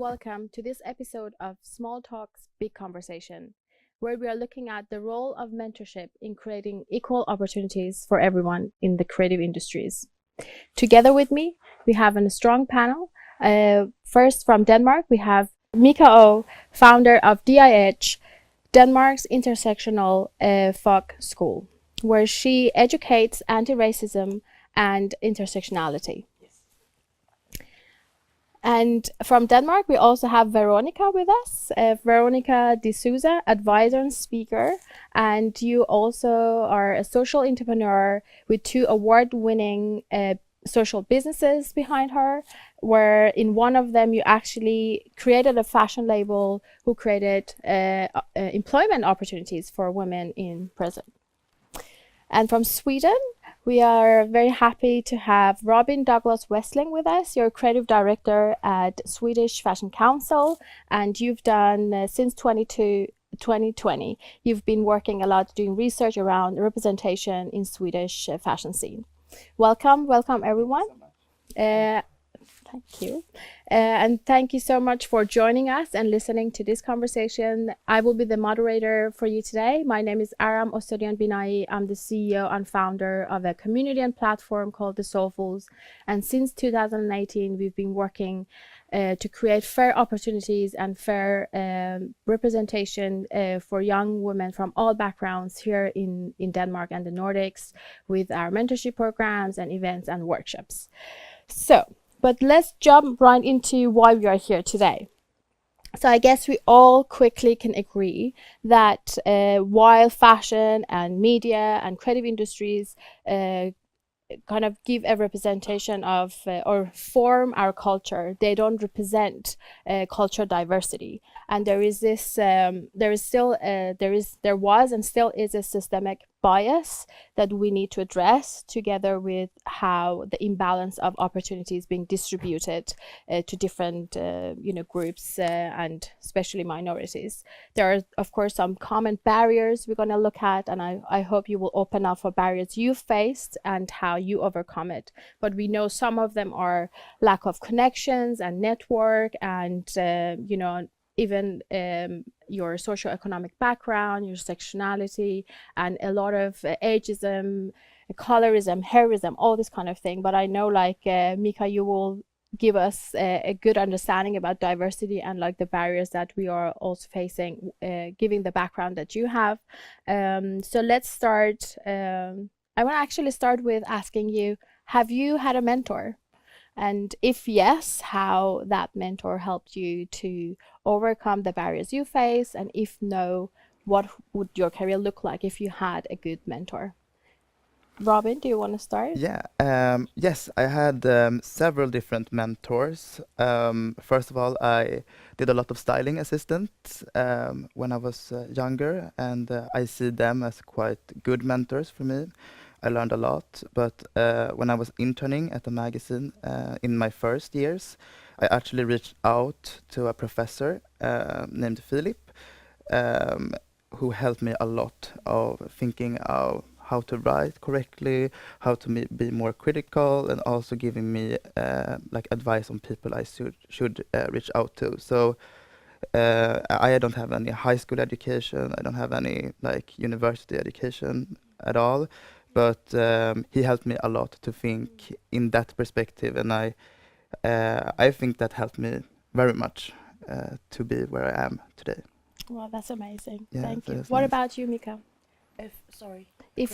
welcome to this episode of Small Talks, Big Conversation, where we are looking at the role of mentorship in creating equal opportunities for everyone in the creative industries. Together with me, we have a strong panel. First from Denmark, we have Mica, founder of DIH, Danmarks Intersektionelle Højskole, where she educates anti-racism and intersectionality. And from Denmark, we also have Veronica with us, Veronica de Souza, advisor and speaker. And you also are a social entrepreneur with 2 award-winning social businesses behind her, where in one of them you actually created a fashion label who created employment opportunities for women in prison. And from Sweden, we are very happy to have Robin Douglas Westling with us. You're creative director at Swedish Fashion Council, and you've done since 2020, you've been working a lot doing research around representation in Swedish fashion scene. Welcome everyone. Thank you. And thank you so much for joining us and listening to this conversation. I will be the moderator for you today. My name is Aram Ostadian-Binai. I'm the CEO and founder of a community and platform called the Soulfuls. And since 2018, we've been working to create fair opportunities and fair representation for young women from all backgrounds here in Denmark and the Nordics with our mentorship programs and events and workshops. But let's jump right into why we are here today. So I guess we all quickly can agree that while fashion and media and creative industries kind of give a representation of or form our culture, they don't represent cultural diversity. And there is this, there was and still is a systemic bias that we need to address, together with how the imbalance of opportunities being distributed to different groups and especially minorities. There are of course some common barriers we're going to look at, and I hope you will open up for barriers you faced and how you overcome it. But we know some of them are lack of connections and network, and even your socioeconomic background, your sexuality, and a lot of ageism, colorism, hairism, all this kind of thing. But I know, like Mica, you will give us a good understanding about diversity and like the barriers that we are also facing, given the background that you have. So let's start. I want to actually start with asking you, have you had a mentor? And if yes, how that mentor helped you to overcome the barriers you face? And if no, what would your career look like if you had a good mentor? Robin, do you want to start? Yeah, yes, I had several different mentors. First of all, I did a lot of styling assistants when I was younger, and I see them as quite good mentors for me. I learned a lot, but when I was interning at a magazine in my first years, I actually reached out to a professor named Philip, who helped me a lot of thinking of how to write correctly, how to be more critical, and also giving me like advice on people I should reach out to. So I don't have any high school education, I don't have any like university education at all, but he helped me a lot to think in that perspective, and I think that helped me very much to be where I am today. Well, that's amazing. Yeah, Thank you. that's What nice. about you, Mica? If Question.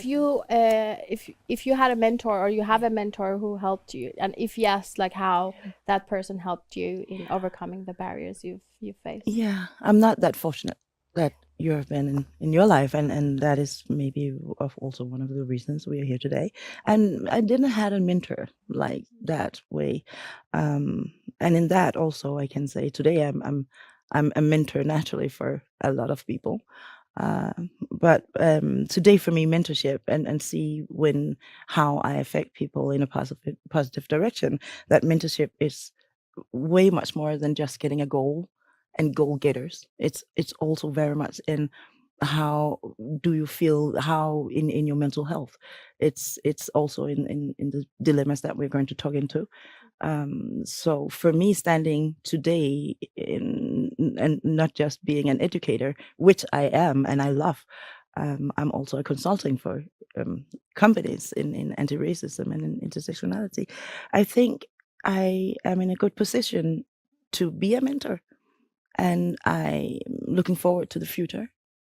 you if you had a mentor, or you have a mentor who helped you, and if yes, like how that person helped you in overcoming the barriers you've faced? Yeah, I'm not that fortunate that you have been in your life, and that is maybe also one of the reasons we are here today. And I didn't had a mentor like that way, and in that also I can say today I'm a mentor naturally for a lot of people. But today for me, mentorship and see how I affect people in a positive direction. That mentorship is way much more than just getting a goal and goal getters. It's also very much in how do you feel, how in your mental health. It's also in the dilemmas that we're going to talk into. So for me, standing today and not just being an educator, which I am and I love, I'm also a consulting for companies in anti-racism and in intersectionality. I think I am in a good position to be a mentor, and I'm looking forward to the future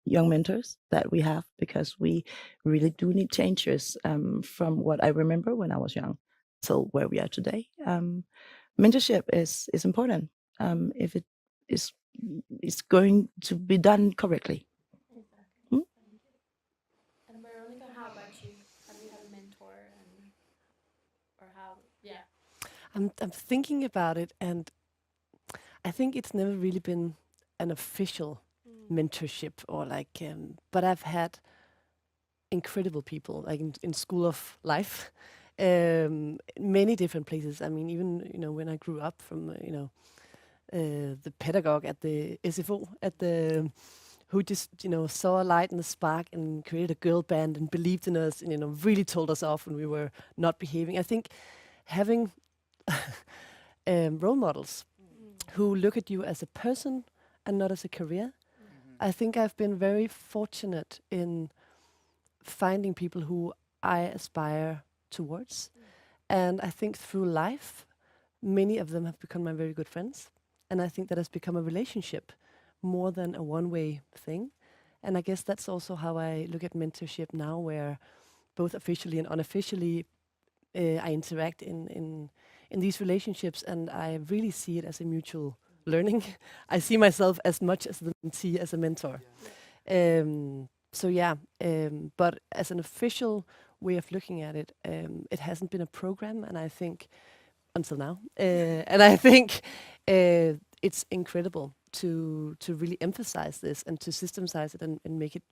young mentors that we have, because we really do need changes from what I remember when I was young till where we are today. Mentorship is important if it is going to be done correctly. Hmm? And Veronica, how about you? Have you had a mentor, and or how? Yeah. I'm thinking about it, and I think it's never really been an official mentorship or like, but I've had incredible people like in school of life, many different places. I mean, even when I grew up from the pedagogue at the SFO at the who just saw a light in the spark and created a girl band and believed in us and really told us off when we were not behaving. I think having role models who look at you as a person and not as a career. I think I've been very fortunate in finding people who I aspire towards. And I think through life, many of them have become my very good friends. And I think that has become a relationship more than a one-way thing. And I guess that's also how I look at mentorship now, where both officially and unofficially I interact in these relationships, and I really see it as a mutual learning. I see myself as much as the mentee as a mentor. But as an official way of looking at it, it hasn't been a program, and I think until now, and I think it's incredible to really emphasize this and to systematize it and make it,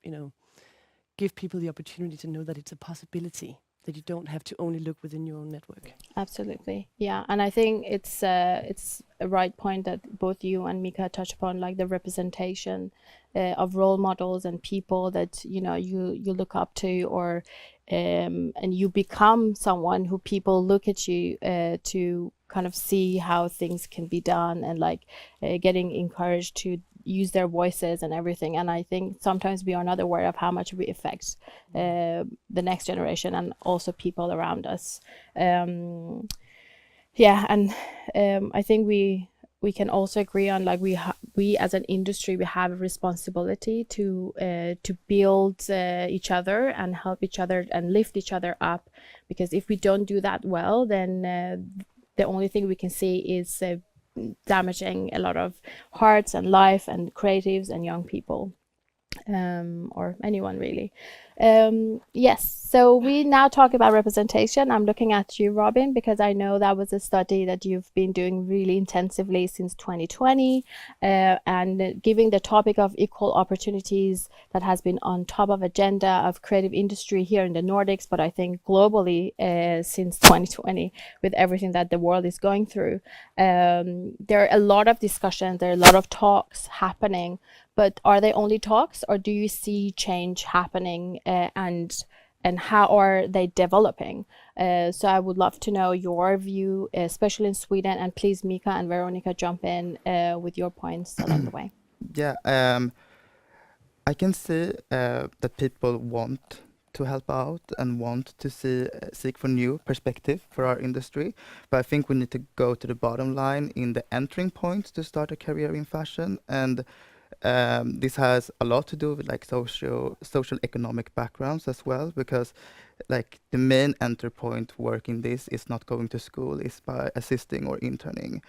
give people the opportunity to know that it's a possibility, that you don't have to only look within your own network. Absolutely, yeah, and I think it's a right point that both you and Mica touch upon, like the representation of role models and people that you look up to, or and you become someone who people look at you to kind of see how things can be done, and like getting encouraged to use their voices and everything. And I think sometimes we are not aware of how much we affect the next generation and also people around us. I think we can also agree on, like, we as an industry, we have a responsibility to build each other and help each other and lift each other up, because if we don't do that well, then the only thing we can see is damaging a lot of hearts and life and creatives and young people, or anyone really. Yes, so we now talk about representation. I'm looking at you, Robin, because I know that was a study that you've been doing really intensively since 2020, and giving the topic of equal opportunities that has been on top of agenda of creative industry here in the Nordics, but I think globally since 2020, with everything that the world is going through. There are a lot of discussions, there are a lot of talks happening, but are they only talks, or do you see change happening, and how are they developing? So I would love to know your view, especially in Sweden, and please, Mica and Veronica, jump in with your points along the way. Yeah, I can see that people want to help out and want to seek for new perspective for our industry, but I think we need to go to the bottom line in the entering point to start a career in fashion, and this has a lot to do with like social economic backgrounds as well, because like the main enter point work in this is not going to school, is by assisting or interning,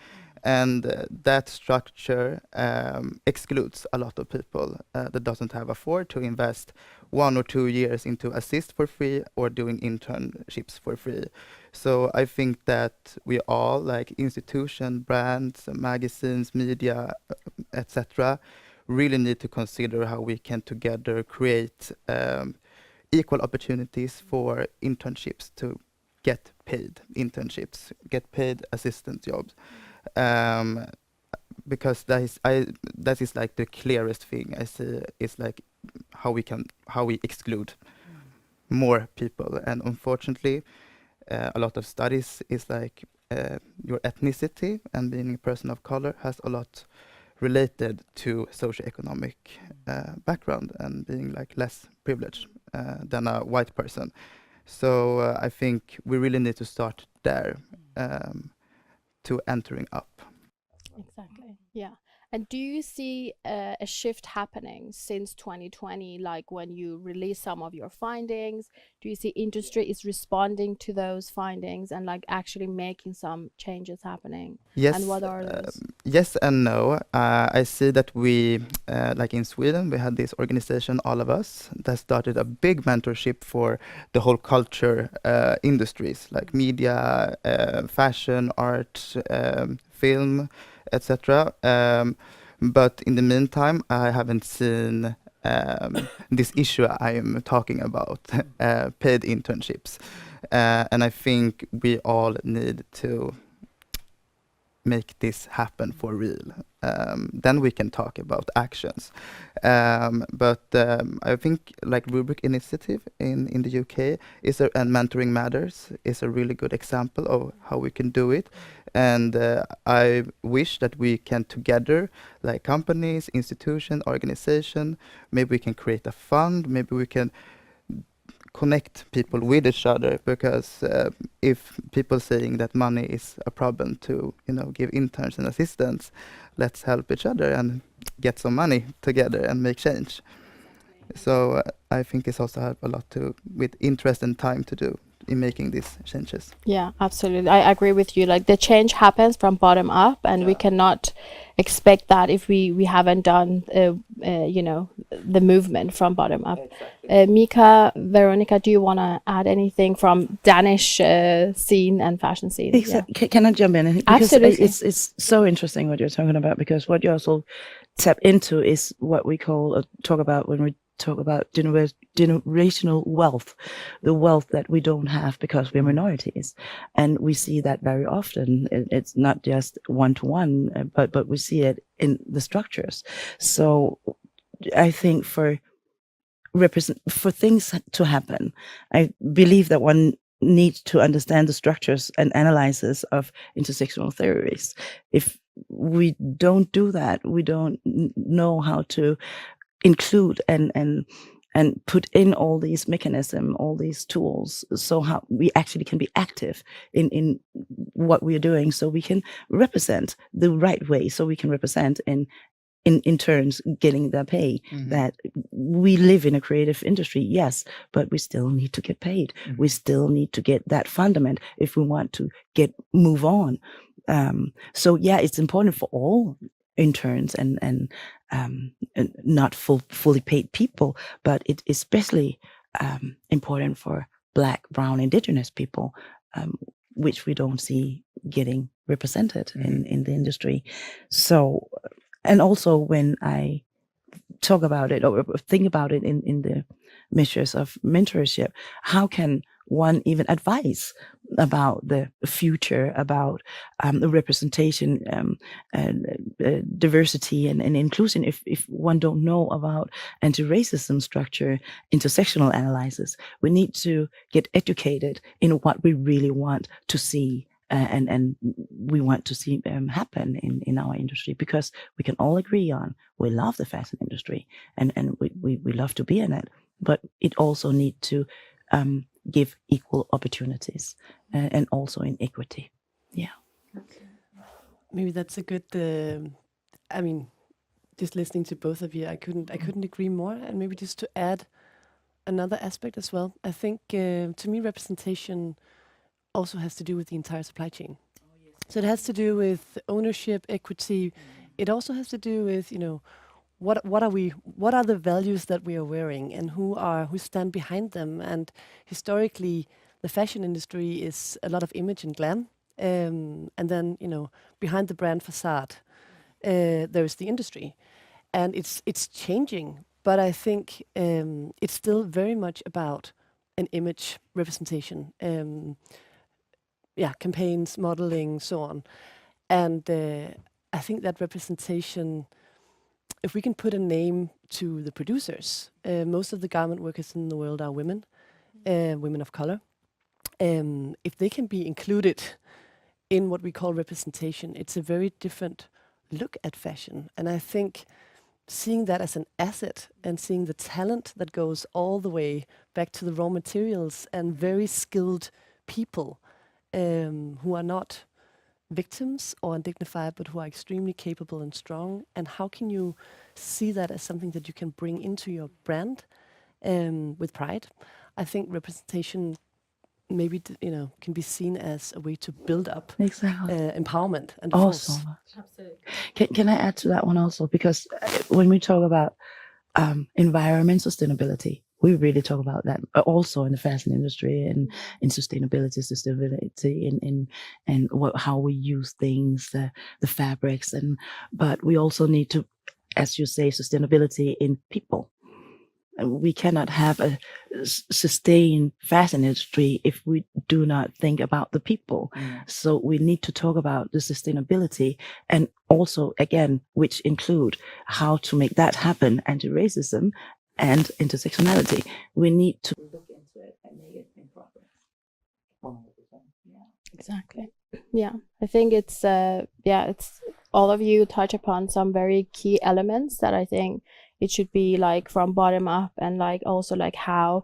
and that structure excludes a lot of people that doesn't have afford to invest 1 or 2 years into assist for free or doing internships for free. So I think that we all, like institution, brands, magazines, media, etc., really need to consider how we can together create equal opportunities for internships, to get paid internships, get paid assistant jobs, because that is like the clearest thing I see is like how we exclude more people, and unfortunately a lot of studies is like your ethnicity and being a person of color has a lot related to socioeconomic background and being like less privileged than a white person. So I think we really need to start there to entering up. Exactly. Yeah. And do you see a shift happening since 2020, like when you release some of your findings? Do you see industry is responding to those findings and like actually making some changes happening? Yes. And what are those? Yes and no. I see that we, like in Sweden, we had this organization, All of Us, that started a big mentorship for the whole culture industries, like media, fashion, art, film, etc. But in the meantime, I haven't seen this issue I am talking about, paid internships. And I think we all need to make this happen for real. Then we can talk about actions. But I think like Rubric Initiative in the UK and Mentoring Matters is a really good example of how we can do it. And I wish that we can together, like companies, institution, organization, maybe we can create a fund, maybe we can connect people with each other, because if people saying that money is a problem to give interns and assistants, let's help each other and get some money together and make change. So I think it's also have a lot to with interest and time to do in making these changes. Yeah, absolutely. I agree with you. Like the change happens from bottom up, and we cannot expect that if we haven't done the movement from bottom up. Mica, Veronica, do you want to add anything from Danish scene and fashion scene? Can I jump in? Because Absolutely. It's so interesting what you're talking about, because what you also tap into is what we call talk about when we talk about generational wealth, the wealth that we don't have because we're minorities. And we see that very often. It's not just one-to-one, but we see it in the structures. So I think for things to happen, I believe that one needs to understand the structures and analysis of intersectional theories. If we don't do that, we don't know how to include and put in all these mechanisms, all these tools, so how we actually can be active in what we are doing, so we can represent the right way, so we can represent in turns getting their pay. That we live in a creative industry, yes, but we still need to get paid. We still need to get that fundament if we want to move on. So yeah, it's important for all interns and not fully paid people, but it's especially important for Black, Brown, Indigenous people, which we don't see getting represented in the industry. So, and also when I talk about it or think about it in the measures of mentorship, how can one even advise about the future, about the representation, diversity and inclusion, if one don't know about anti-racism structure, intersectional analysis? We need to get educated in what we really want to see, and we want to see happen in our industry, because we can all agree on we love the fashion industry and we love to be in it, but it also need to give equal opportunities and also in equity. Yeah. Maybe that's a good. I mean, just listening to both of you, I couldn't agree more. And maybe just to add another aspect as well. I think to me, representation also has to do with the entire supply chain. So it has to do with ownership, equity. It also has to do with what are the values that we are wearing, and who stand behind them. And historically, the fashion industry is a lot of image and glam, and then behind the brand facade, there is the industry, and it's changing. But I think it's still very much about an image representation, campaigns, modeling, so on. And I think that representation, if we can put a name to the producers, most of the garment workers in the world are women, women of color. If they can be included in what we call representation, it's a very different look at fashion. And I think seeing that as an asset and seeing the talent that goes all the way back to the raw materials and very skilled people who are not victims or undignified, but who are extremely capable and strong. And how can you see that as something that you can bring into your brand with pride? I think representation maybe can be seen as a way to build up empowerment and Also, force. Absolutely. can I add to that one also? Because when we talk about environment sustainability, we really talk about that also in the fashion industry and in sustainability, and how we use things, the fabrics, but we also need to, as you say, sustainability in people. We cannot have a sustained fashion industry if we do not think about the people. So we need to talk about the sustainability, and also, again, which include how to make that happen, anti-racism and intersectionality. We need to look into it and make it in progress. 100%. Yeah. Exactly. Yeah, I think it's it's all of you touch upon some very key elements that I think it should be like from bottom up, and like also like how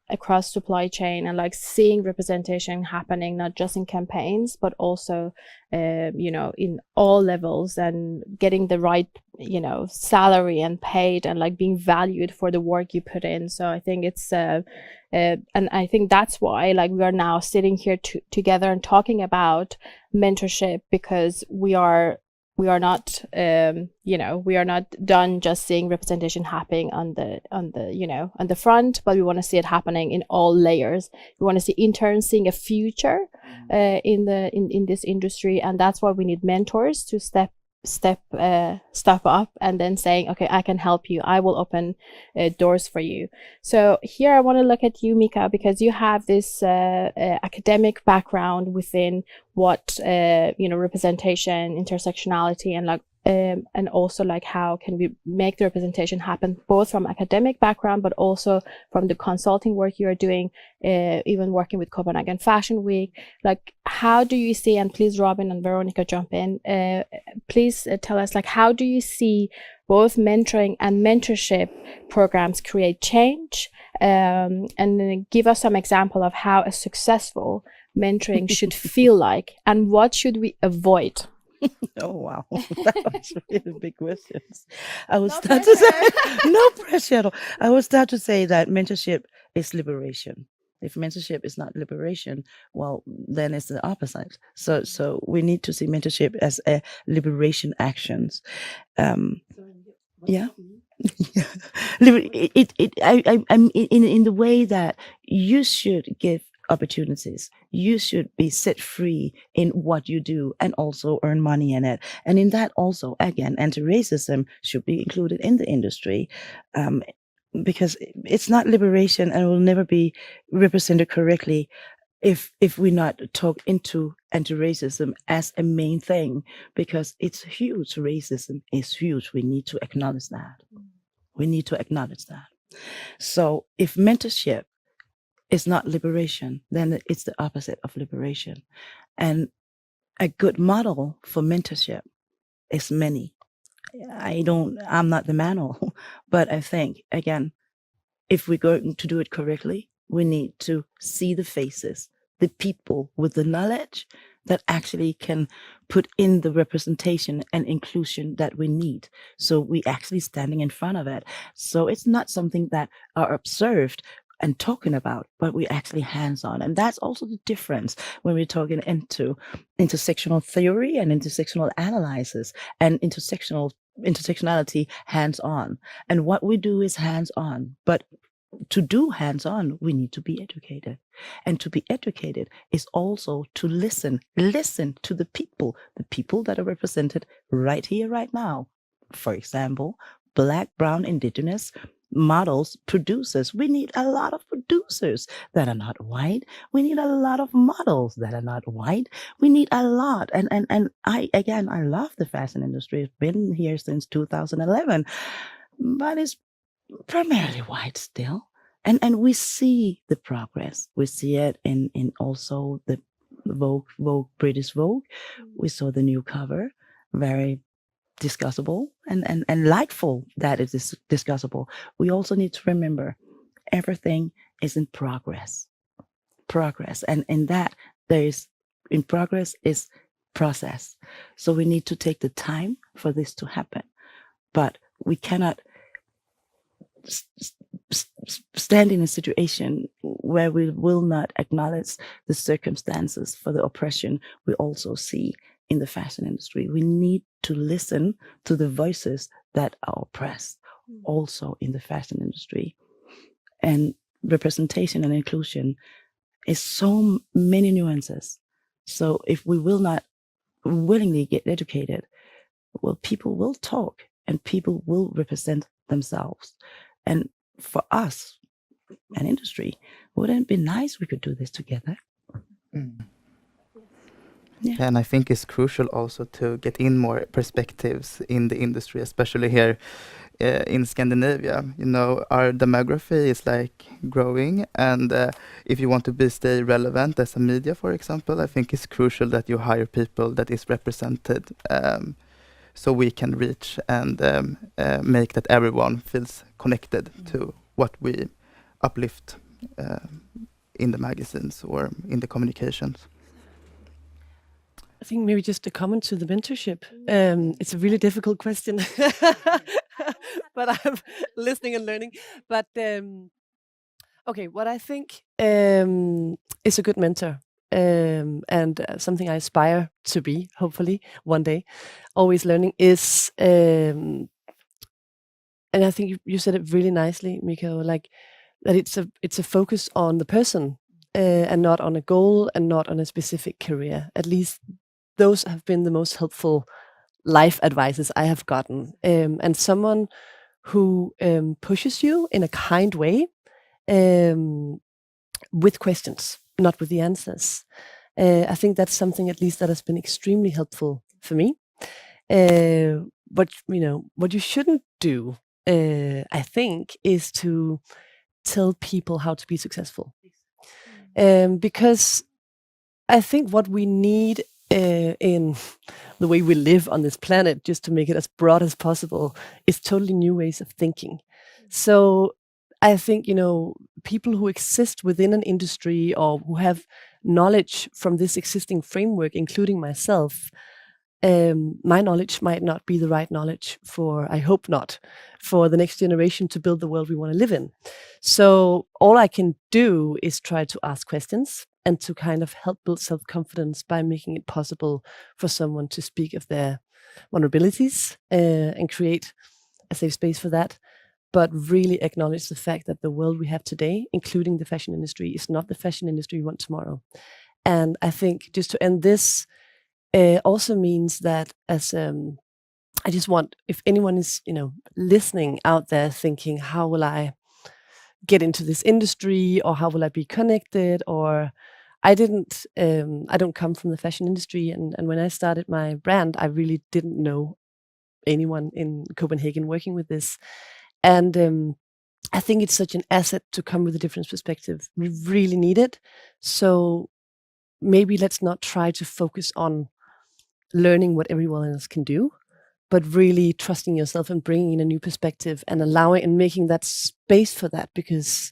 across supply chain, and like seeing representation happening not just in campaigns but also in all levels, and getting the right salary and paid, and like being valued for the work you put in. So I think it's and I think that's why like we are now sitting here together and talking about mentorship, because we are not we are not done just seeing representation happening on the front, but we want to see it happening in all layers. We want to see interns seeing a future in this industry, and that's why we need mentors to step up and then saying, okay, I can help you, I will open doors for you. So here I want to look at you, Mica, because you have this academic background within what representation, intersectionality, and like and also like how can we make the representation happen, both from academic background but also from the consulting work you are doing, even working with Copenhagen Fashion Week. Like, how do you see, and please Robin and Veronica jump in, please tell us, like, how do you see both mentoring and mentorship programs create change, and then give us some example of how a successful mentoring should feel like, and what should we avoid? Oh wow, that was really big questions. I would start to say no pressure at all. I would start to say that mentorship is liberation. If mentorship is not liberation, well, then it's the opposite. So we need to see mentorship as a liberation actions. Yeah. I'm in the way that you should give opportunities. You should be set free in what you do and also earn money in it. And in that also, again, anti-racism should be included in the industry, because it's not liberation and will never be represented correctly if we not talk into anti-racism as a main thing, because it's huge. Racism is huge. We need to acknowledge that. We need to acknowledge that. So if mentorship is not liberation, then it's the opposite of liberation. And a good model for mentorship is many. I'm not the manual, but I think, again, if we're going to do it correctly, we need to see the faces, the people with the knowledge that actually can put in the representation and inclusion that we need. So we actually standing in front of it. So it's not something that are observed and talking about, but we actually hands-on. And that's also the difference when we're talking into intersectional theory and intersectional analysis and intersectionality hands-on. And what we do is hands-on, but to do hands-on, we need to be educated. And to be educated is also to listen to the people that are represented right here, right now. For example, Black, Brown, Indigenous models, producers. We need a lot of producers that are not white. We need a lot of models that are not white. We need a lot. And I love the fashion industry. It's been here since 2011, but it's primarily white still. And we see the progress. We see it in also the Vogue, British Vogue. We saw the new cover, very discussable and delightful that it is discussable. We also need to remember everything is in progress. And in that in progress is process. So we need to take the time for this to happen. But we cannot stand in a situation where we will not acknowledge the circumstances for the oppression we also see in the fashion industry. We need to listen to the voices that are oppressed also in the fashion industry. And representation and inclusion is so many nuances. So if we will not willingly get educated, well, people will talk and people will represent themselves. And for us, an industry, wouldn't it be nice we could do this together? Yeah, and I think it's crucial also to get in more perspectives in the industry, especially here in Scandinavia. You know, our demography is like growing, and if you want to stay relevant as a media, for example, I think it's crucial that you hire people that is represented, so we can reach and make that everyone feels connected to what we uplift in the magazines or in the communications. I think maybe just a comment to the mentorship. It's a really difficult question, but I'm listening and learning. But okay, what I think is a good mentor and something I aspire to be, hopefully one day, always learning is, and I think you said it really nicely, Mica, like that it's a focus on the person and not on a goal and not on a specific career. At least those have been the most helpful life advices I have gotten. And someone who pushes you in a kind way with questions, not with the answers. I think that's something at least that has been extremely helpful for me. But what you shouldn't do, I think, is to tell people how to be successful. Because I think what we need in the way we live on this planet, just to make it as broad as possible, is totally new ways of thinking. So I think, people who exist within an industry or who have knowledge from this existing framework, including myself, my knowledge might not be the right knowledge I hope not, for the next generation to build the world we want to live in. So all I can do is try to ask questions and to kind of help build self-confidence by making it possible for someone to speak of their vulnerabilities and create a safe space for that, but really acknowledge the fact that the world we have today, including the fashion industry, is not the fashion industry we want tomorrow. And I think just to end this, also means that as I just want, if anyone is listening out there thinking, how will I get into this industry, or how will I be connected, or I don't come from the fashion industry, and when I started my brand, I really didn't know anyone in Copenhagen working with this, and I think it's such an asset to come with a different perspective. We really need it. So maybe let's not try to focus on learning what everyone else can do, but really trusting yourself and bringing in a new perspective and allowing and making that space for that, because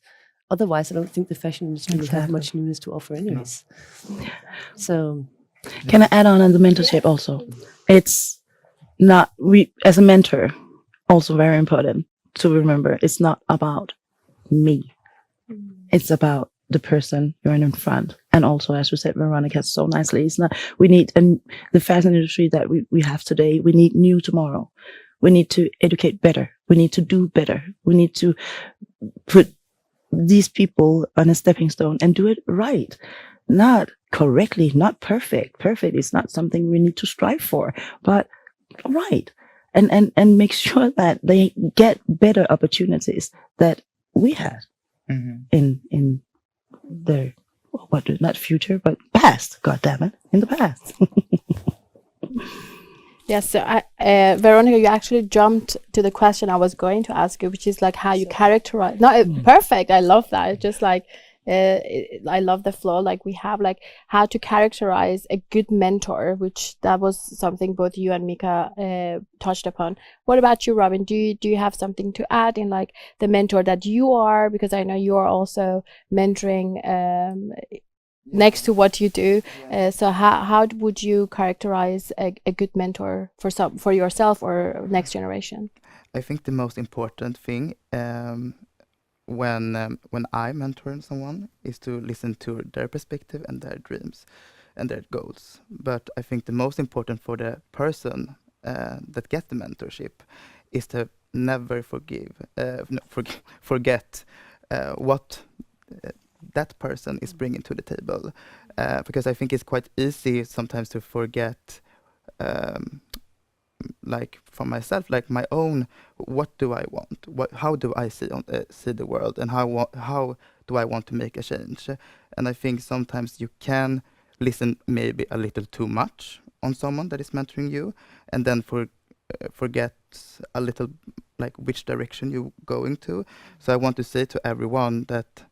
otherwise I don't think the fashion industry will have much newness to offer anyways. No. So can I add on the mentorship also? It's not, as a mentor, also very important to remember, it's not about me. It's about the person you're in front. And also, as we said, Veronica so nicely, it's not, we need the fashion industry that we have today, we need new tomorrow. We need to educate better. We need to do better. We need to put these people on a stepping stone and do it right. Not correctly, not perfect. Perfect is not something we need to strive for, but right. And make sure that they get better opportunities that we had in their, not future, but past, God damn it, in the past. Yes, so Veronica, you actually jumped to the question I was going to ask you, which is like how you characterize. No, perfect. I love that. It's just like I love the flow. Like we have like how to characterize a good mentor, which that was something both you and Mica touched upon. What about you, Robin? Do you have something to add in like the mentor that you are? Because I know you are also mentoring next to what you do. So how would you characterize a good mentor for yourself or next generation? I think the most important thing when I mentor someone is to listen to their perspective and their dreams and their goals. But I think the most important for the person that gets the mentorship is to never forget what that person is bringing to the table, because I think it's quite easy sometimes to forget, like for myself, like my own, what do I want? How do I see the world, and how do I want to make a change? And I think sometimes you can listen maybe a little too much on someone that is mentoring you, and then forget a little like which direction you're going to. So I want to say to everyone that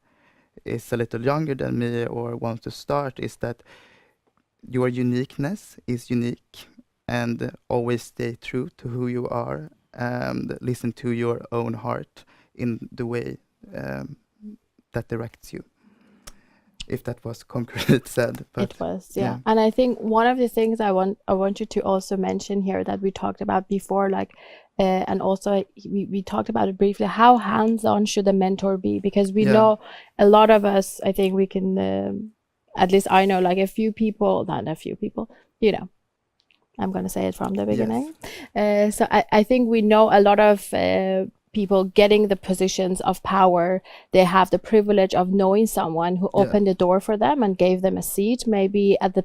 is a little younger than me or wants to start is that your uniqueness is unique, and always stay true to who you are and listen to your own heart in the way that directs you. If that was concrete said, but it was, yeah. And I think one of the things I want you to also mention here that we talked about before, like, and also we talked about it briefly, how hands-on should a mentor be? Because we know a lot of us, I think we can, at least I know like a few people, not a few people, you know, I'm going to say it from the beginning. Yes. So I think we know a lot of people getting the positions of power. They have the privilege of knowing someone who opened the door for them and gave them a seat. Maybe at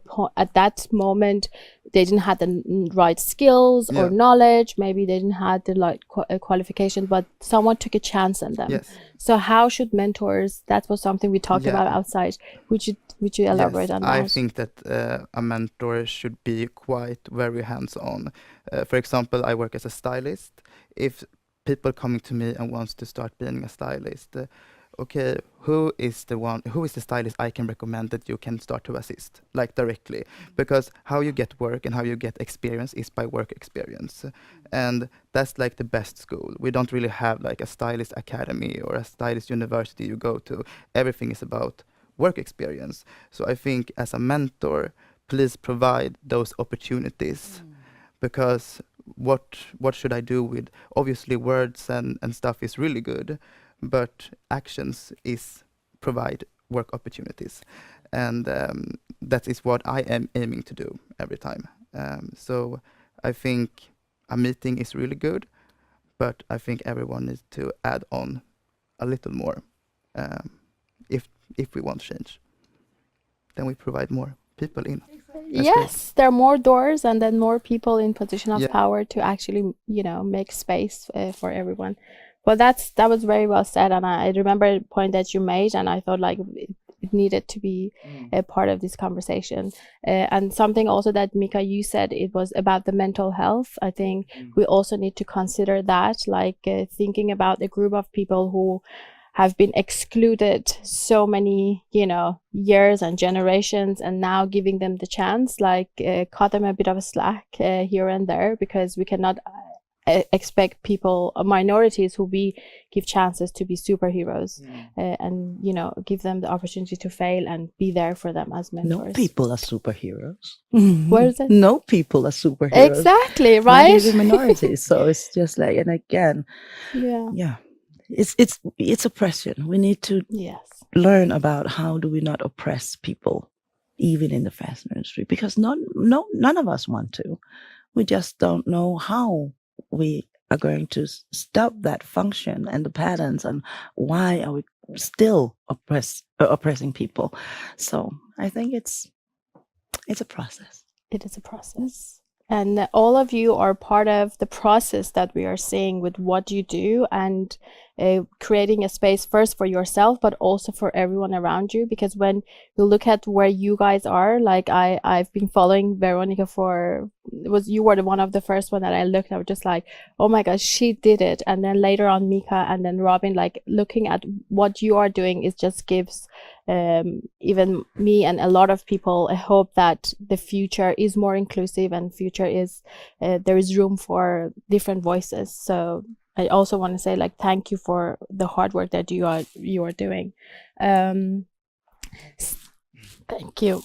that moment they didn't have the right skills or knowledge. Maybe they didn't have the right qualification, but someone took a chance on them. Yes. So how should mentors? That was something we talked about outside. Would you elaborate on that? I think that a mentor should be quite very hands-on. For example, I work as a stylist. If people coming to me and wants to start being a stylist, okay, who is the stylist I can recommend that you can start to assist, like directly? Because how you get work and how you get experience is by work experience, and that's like the best school. We don't really have like a stylist academy or a stylist university you go to. Everything is about work experience. So I think as a mentor, please provide those opportunities, because what should I do with, obviously words and stuff is really good, but actions is provide work opportunities, and that is what I am aiming to do every time. So I think a meeting is really good, but I think everyone needs to add on a little more. If we want change, then we provide more people in. Yes, there are more doors and then more people in position of power to actually, you know, make space for everyone. Well, that was very well said, and I remember a point that you made, and I thought like it needed to be a part of this conversation. And something also that Mica, you said, it was about the mental health. I think we also need to consider that, like thinking about a group of people who have been excluded so many, you know, years and generations, and now giving them the chance, like cut them a bit of a slack here and there, because we cannot expect people, minorities who we give chances to be superheroes, and, you know, give them the opportunity to fail and be there for them as mentors. No people are superheroes. Where is it? No people are superheroes. Exactly, right? Not even minorities. So it's just like, and again, it's oppression. We need to learn about how do we not oppress people, even in the fashion industry, because none of us want to. We just don't know how we are going to stop that function and the patterns, and why are we still oppressing people. So I think it's a process. It is a process. And all of you are part of the process that we are seeing with what you do, and creating a space first for yourself, but also for everyone around you. Because when you look at where you guys are, like I've been following Veronica you were one of the first one that I looked at. I was just like, oh my gosh, she did it. And then later on Mica, and then Robin, like looking at what you are doing, it just gives even me and a lot of people hope that the future is more inclusive and future is there is room for different voices. So I also want to say like thank you for the hard work that you are doing. Thank you.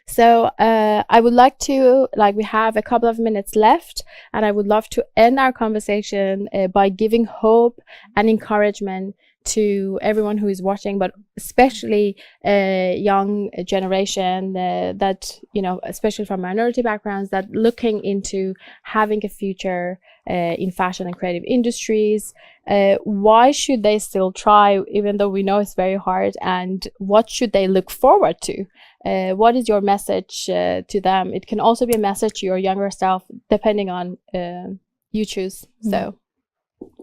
So I would like to, like, we have a couple of minutes left, and I would love to end our conversation by giving hope and encouragement to everyone who is watching, but especially young generation that, you know, especially from minority backgrounds, that looking into having a future in fashion and creative industries. Why should they still try, even though we know it's very hard, and what should they look forward to? What is your message to them? It can also be a message to your younger self, depending on you choose. So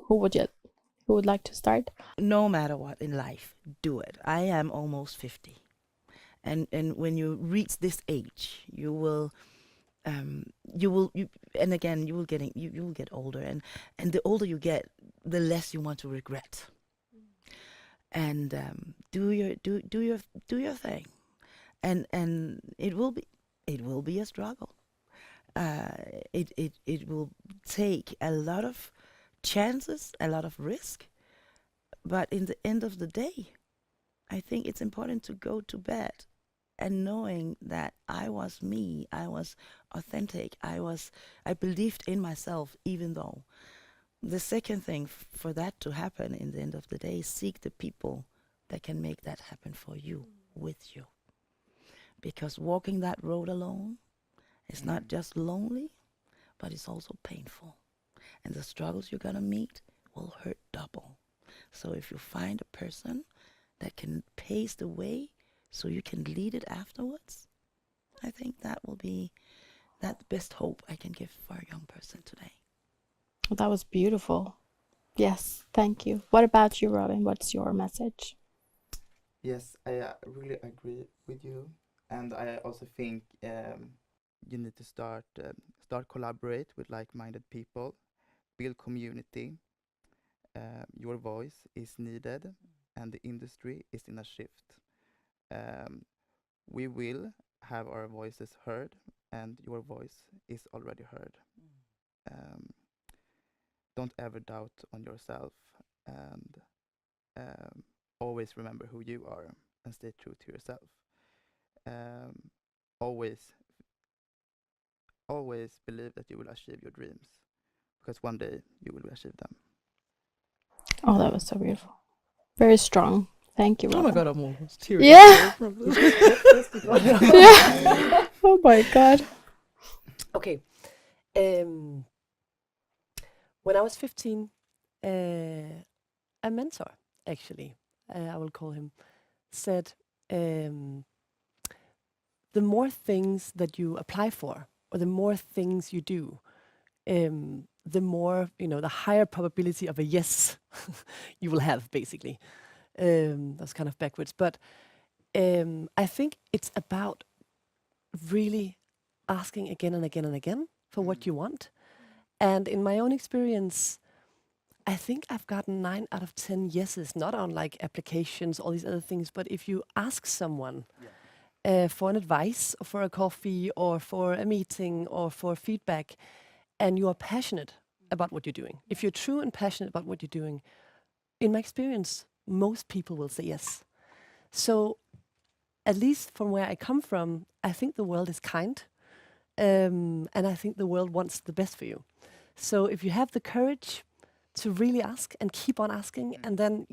who would like to start? No matter what in life, do it. I am almost 50. And when you reach this age, you will get older, and the older you get, the less you want to regret. And do your thing, and it will be a struggle. It will take a lot of chances, a lot of risk, but in the end of the day, I think it's important to go to bed and knowing that I was me, I was authentic, I believed in myself, even though. The second thing for that to happen in the end of the day, seek the people that can make that happen for you, with you. Because walking that road alone is not just lonely, but it's also painful. And the struggles you're gonna meet will hurt double. So if you find a person that can pave the way so you can lead it afterwards, I think that will be the best hope I can give for a young person today. Well, that was beautiful. Yes, thank you. What about you, Robin? What's your message? Yes, I really agree with you, and I also think you need to start collaborate with like-minded people, build community. Your voice is needed, and the industry is in a shift. We will have our voices heard, and your voice is already heard. Don't ever doubt on yourself, and always remember who you are and stay true to yourself. Always believe that you will achieve your dreams, because one day you will achieve them. Oh, that was so beautiful. Very strong. Thank you, Robin. Oh my God, I'm almost teary. Yeah. Yeah. Oh my God. Okay. When I was 15, a mentor, actually, I will call him, said, the more things that you apply for, or the more things you do, the more, the higher probability of a yes you will have, basically. That's kind of backwards. But I think it's about really asking again and again and again for what you want. And in my own experience, I think I've gotten 9 out of 10 yeses, not on like applications, all these other things, but if you ask someone for an advice, or for a coffee, or for a meeting, or for feedback, and you are passionate about what you're doing, if you're true and passionate about what you're doing, in my experience, most people will say yes. So, at least from where I come from, I think the world is kind, and I think the world wants the best for you. So if you have the courage to really ask and keep on asking, and then,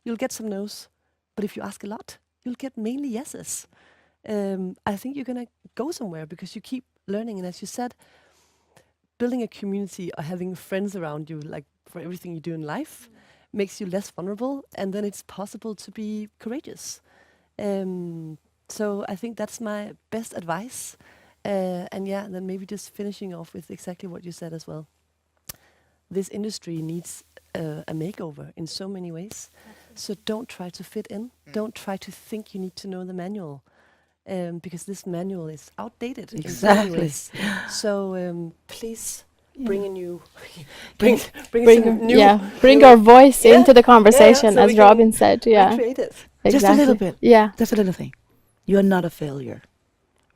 you'll get some no's. But if you ask a lot, you'll get mainly yeses. I think you're going to go somewhere because you keep learning. And as you said, building a community or having friends around you, like for everything you do in life, makes you less vulnerable. And then it's possible to be courageous. So I think that's my best advice. And then maybe just finishing off with exactly what you said as well. This industry needs a makeover in so many ways. So don't try to fit in. Don't try to think you need to know the manual, because this manual is outdated. Exactly. So please bring a new, Bring- bring some new, bring new- our voice Yeah, into the conversation, so we as can Robin said. Yeah, recreate it. exactly. Just a little bit. Yeah, That's a little thing. You're not a failure.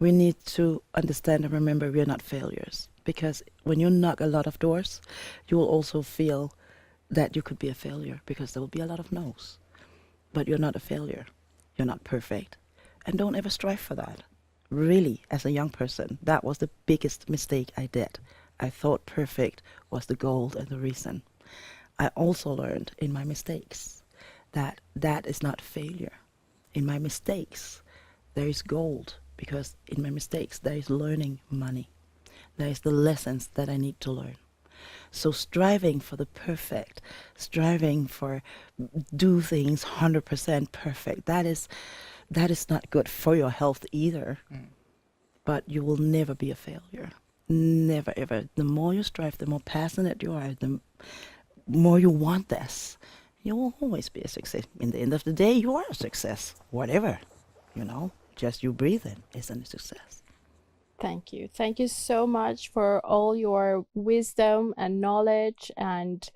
We need to understand and remember we're not failures. Because when you knock a lot of doors, you will also feel that you could be a failure because there will be a lot of no's. But you're not a failure. You're not perfect. And don't ever strive for that. Really, as a young person, that was the biggest mistake I did. I thought perfect was the goal and the reason. I also learned in my mistakes that that is not failure. In my mistakes, there is gold, because in my mistakes, there is learning money. There is the lessons that I need to learn. So striving for the perfect, striving for do things 100% perfect, that is not good for your health either. But you will never be a failure. Never, ever. The more you strive, the more passionate you are, the more you want this, you will always be a success. In the end of the day, you are a success. Whatever, just you breathing is a success. thank you. Thank you so much for all your wisdom and knowledge and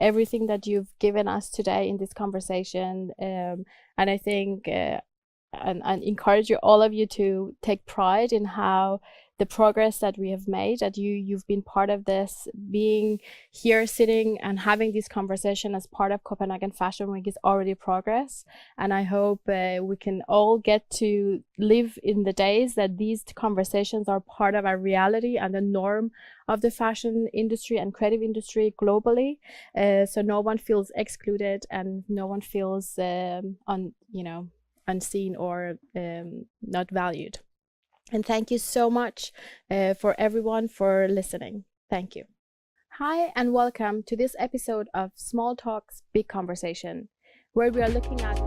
everything that you've given us today in this conversation. And I think and encourage all of you to take pride in how the progress that we have made, that you've been part of this, being here sitting and having this conversation as part of Copenhagen Fashion Week is already progress. And I hope we can all get to live in the days that these conversations are part of our reality and the norm of the fashion industry and creative industry globally. So no one feels excluded and no one feels unseen or not valued. And thank you so much for everyone for listening. Thank you. Hi, and welcome to this episode of Small Talks, Big Conversation, where we are looking at